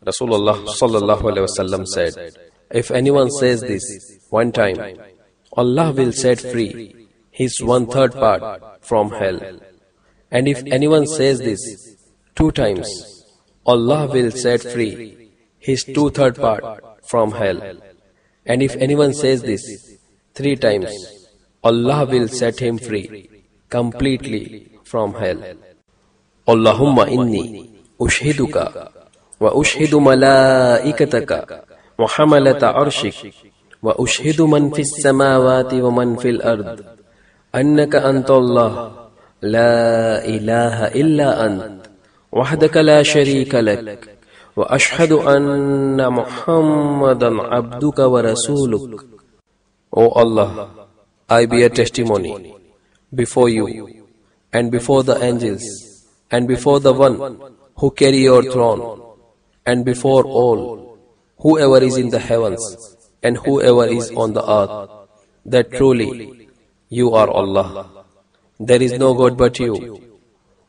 Rasulullah sallallahu alaihi wasallam said, if anyone says this one time, Allah will set free his 1/3 part from hell. And if anyone says this 2 times, Allah will set free his 2/3 part from hell. And if anyone says this 3 times, Allah will set him free completely from hell. Allahumma inni ushhiduka wa ushhidu malaikataka wa hamalata arshik wa ushhidu man fis samawati wa man fil ard annaka anta Allah la ilaha illa ant wahdaka la sharika lak wa ashhadu anna Muhammadan abduka wa rasuluk. O Allah, I bear testimony before you and before the angels and before the one who carry your throne and before all, whoever is in the heavens and whoever is on the earth, that truly you are Allah. There is no God but you,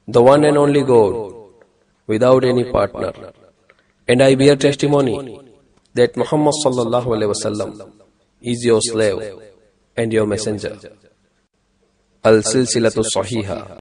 the one and only God, without any partner. And I bear testimony that Muhammad sallallahu alaihi wasallam is your slave and your messenger. Al-Silsilatu Sahiha.